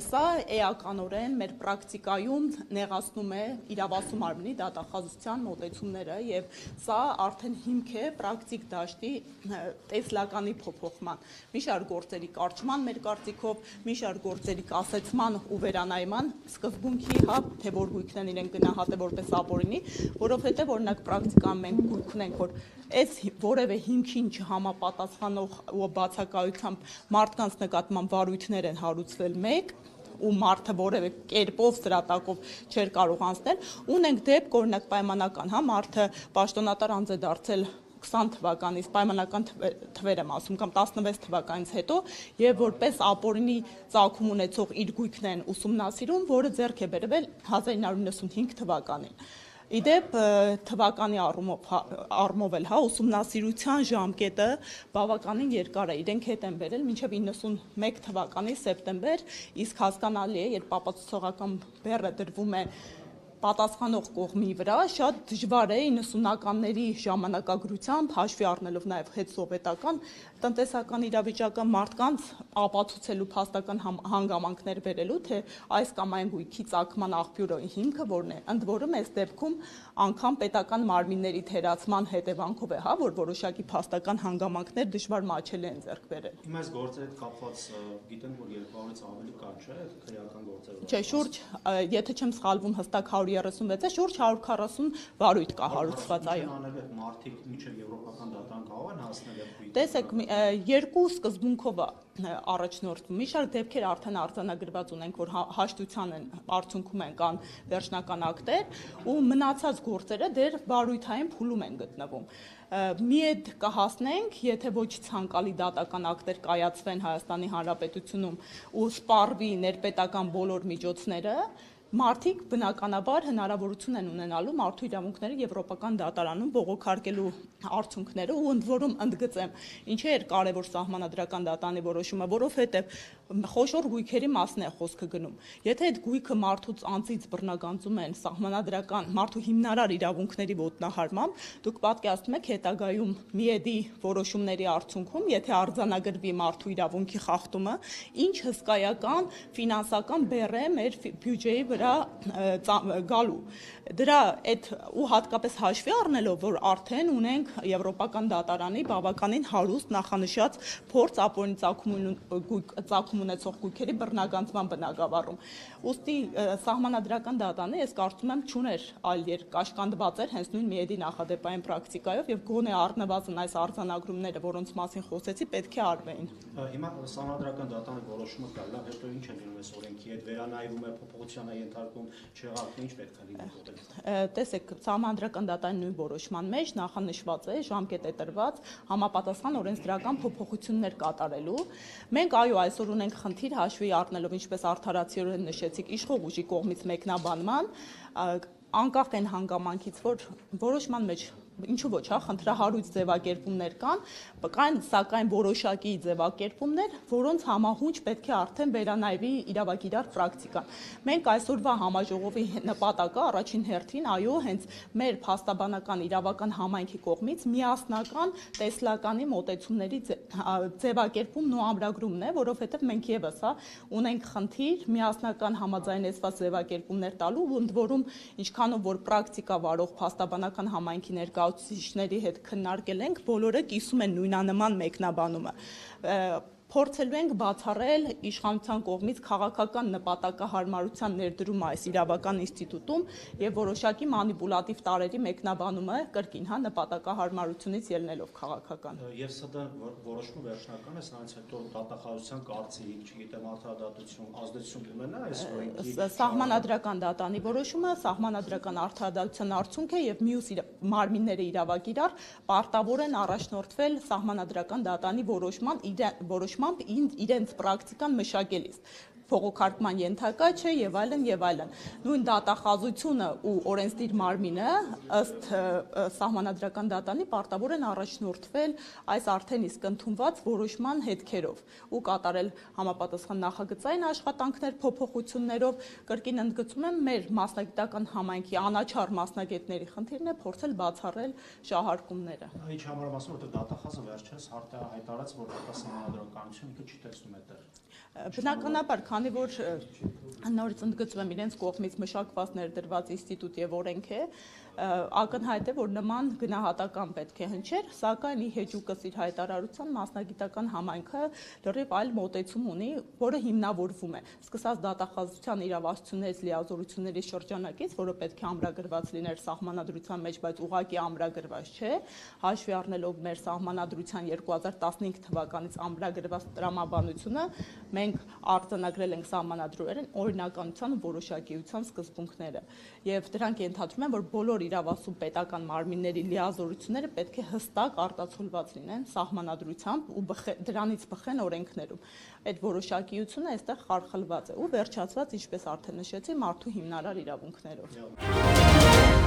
Սա էականորեն մեր պրակտիկայում նեղացնում է իրավասու մարմնի դատախազության մոտեցումները եւ սա արդեն հիմք է պրակտիկ դաշտի տեսլականի փոփոխման, մի շարք գործերի կարճման մեր կարծիքով, մի շարք գործերի կասեցման ու վերանայման սկզբունքի, թե որ գույքն են իրեն գնահատել որպես ապօրինի, որովհետեւ օրինակ պրակտիկան մենք գույք ունենք, որ այս որևէ հիմքին չհամապատասխանող ու բացակայությամբ մարդկանց նկատմամբ վարույթներ են հարուցվել մեկ ու մարդը որևէ կերպով սրատակով չէր կարող անցնել, ունենք դեպք օրինակ պայմանական, մարդը պաշտոնատար անձ է դարձել 20 թվականից պայմանական թվեր եմ ասում կամ 16 թվականից հետո եւ որպես ապօրինի ծագում ունեցող իր գույքն են ուսումնասիրում, որը ձեռք է բերվել 1995 թվականին։ Իդեպ թվականի առումով էլ ուսումնասիրության ժամկետը բավականին երկար է, իրենք հետ են բերել մինչև 91 թվականի սեպտեմբեր, իսկ հասկանալի է, երբ ապացուցողական բեռը դրվում է պատասխանող կողմի վրա, շատ դժվար է 90-ականների ժամանակագրությամբ, հաշվի առնելով նաև հետսովետական տնտեսական իրավիճակը մարդկանց ապացուցելու փաստական հանգամանքներ բերելու, թե այս կամ այն գույքի ծագման աղբյուրը հիմքը որն է, ընդ որում այս դեպքում անգամ պետական մարմինների թերացման հետևանքով է, որ որոշակի փաստական հանգամանքներ դժվար մատչելի են ձեռք բերել։ Հիմա այս գործերի հետ կապված գիտենք, որ 200-ից ավելի կան, չէ՞, քրեական գործեր։ Չէ, շուրջ, եթե չեմ սխալվում, հստակ 136 է, շուրջ 140 վարույթ կա հարուցված, այո։ Մարդիկ մինչև եվրոպական դատարան կարող են հասնել։ Տեսեք, երկու սկզբունքով առաջնորդվում։ Մի շարք դեպքեր արդեն արձանագրված ունենք, որ հաշտության արդյունքում են կան վերջնական ակտեր, ու մնացած գործերը դեռ վարույթային փուլում են գտնվում։ Մի էդ կհասնենք, եթե ոչ ցանկալի դատական ակտեր կայացվեն Հայաստանի Հանրապետությունում ու սպառվի ներպետական բոլոր միջոցները, մարդիկ բնականաբար հնարավորություն են ունենալու մարդու իրավունքները եվրոպական դատարանում բողոքարկելու արդյունքները ու ընդ որում ընդգծեմ, ինչի էր կարևոր սահմանադրական դատարանի որոշումը, որովհետև խոշոր գույքերի մասն է խոսքը գնում։ Եթե այդ գույքը մարդուց անձից բռնագանձում են սահմանադրական մարդու հիմնարար իրավունքների ոտնահարմամբ, դուք պատկերացնում եք հետագայում միեդի որոշումների արդյունքում, եթե արձանագրվի մարդու իրավունքի խախտումը, ինչ հսկայական ֆինանսական բեռ է մեր բյուջեի վրա գալու։ Դրա այդ ու հատկապես հաշվի առնելով, որ արդեն ունենք եվրոպական դատարանի բավականին հարուստ նախանշած փորձ ապօրինի ծագում ունեցող գույքերի բռնագանձման բնագավառում։ Ուստի սահմանադրական դատարանը, ես կարծում եմ, չուներ այլ կաշկանդված էր հենց նույն միեդի նախադեպային պրակտիկայով եւ գոնե առնվազն այս արձանագրումները, որոնց մասին խոսեցի, պետք է արվեին։ Հիմա սահմանադրական դատարանի որոշումը կա, լավ, հետո ինչ է լինում այս օրենքի հետ, վերանայվում է, փոփոխության է ենթարկվում, չեղավ, ինչ պետք է լինի։ Տեսեք, սահմանադրական դատարանի նույն որոշման մեջ նախանշված է ժամկետ է տրված համապատասխան օրենսդրական փոփոխություններ կատարելու։ Մենք այո, այսօր ունենք խնդիր հաշվի առնելով, ինչպես արդարացիորեն նշեցիք, իշխող ուժի կողմից մեկնաբանման, անկախ այն հանգամանքից, որ որոշման մեջ ինչու ոչ, խնդրահարույց ձևակերպումներ կան, սակայն որոշակի ձևակերպումներ, որոնց համահունչ պետք է արդեն վերանայվի իրավագիրար պրակտիկան։ Մենք այսօրվա համաժողովի նպատակը առաջին հերթին, այո, հենց մեր փաստաբանական իրավական համայնքի կողմից միասնական տեսլականի մոտեցումների ձևակերպումն ու ամրագրումն է, որովհետև մենք եւս ունենք խնդիր միասնական համաձայնեցված ձևակերպումներ տալու, ու ընդ որում ինչքանով որ պրակտիկա վարող փաստաբանական համայնքի ներկայացուցիչների հետ քննարկել ենք, բոլորը կիսում են նույնանման մեկնաբանումը։ Փորձելու ենք բացառել իշխանության կողմից քաղաքական նպատակահարմարության ներդրումը այս իրավական ինստիտուտում եւ որոշակի մանիպուլատիվ տարրերի մեկնաբանումը կրկին նպատակահարմարությունից ելնելով քաղաքական։ Եվ սա դա որոշումը վերջնական է, սրանից հետո դատախազության կարծիք, չգիտեմ, արդարադատություն, ազդեցություն կունենա այս օրենքի։ Սահմանադրական դատանի որոշումը սահմանադրական արդարադատության արդյունք է եւ մյուս մարմինները իրավագիրար պարտավոր են առաջնորդվել սահմանադրական դատանի որոշմամբ իրենց պրակտիկան մշակելիս, փողոքարկման ենթակա չէ եւ այլն եւ այլն։ Նույն դատախազությունը ու օրենսդիր մարմինը ըստ սահմանադրական դատանի պարտավոր են առաջնորդվել այս արդեն իսկ ընդունված որոշման հետքերով ու կատարել համապատասխան նախագծային աշխատանքներ փոփոխություններով, կրկին ընդգծում եմ, մեր մասնագիտական համայնքի անաչառ մասնագետների խնդիրն է փորձել բացառել շահարկումները։ Ինչ համար եմ ասում, որ դատախազը վերջերս հայտարարեց, որ սահմանադրականությունը ինքը չի տեսնում այդտեղ։ Բնականաբար, քանի որ նորից ընդգծում եմ իրենց կողմից մշակված ներդրված ինստիտուտ եւ օրենք է, ակնհայտ է, որ նման գնահատական պետք է հնչեր, սակայն ի հեճուկս իր հայտարարության մասնագիտական համայնքը լրիվ այլ մոտեցում ունի, որը հիմնավորվում է սկսած դատախազության իրավասություններից լիազորությունների շրջանակից, որը պետք է ամրագրված լիներ սահմանադրության մեջ, բայց ուղղակի ամրագրված չէ, հաշվի առնելով մեր սահմանադրության 2015 թվականից ամրագրված տրամաբանությունը, մենք արձանագրել ենք սահմանադրողերեն օրինականության ու որոշակիության սկզբունքները, եւ դրանք ենթադրում են, որ բոլոր իրավասու պետական մարմինների լիազորությունները պետք է հստակ արտացոլված լինեն սահմանադրությամբ ու դրանից բխեն օրենքներում։ Այդ որոշակիությունը այստեղ խարխլված է ու վերջացված, ինչպես արդեն նշեցի, մարդու հիմնարար իրավունքներով։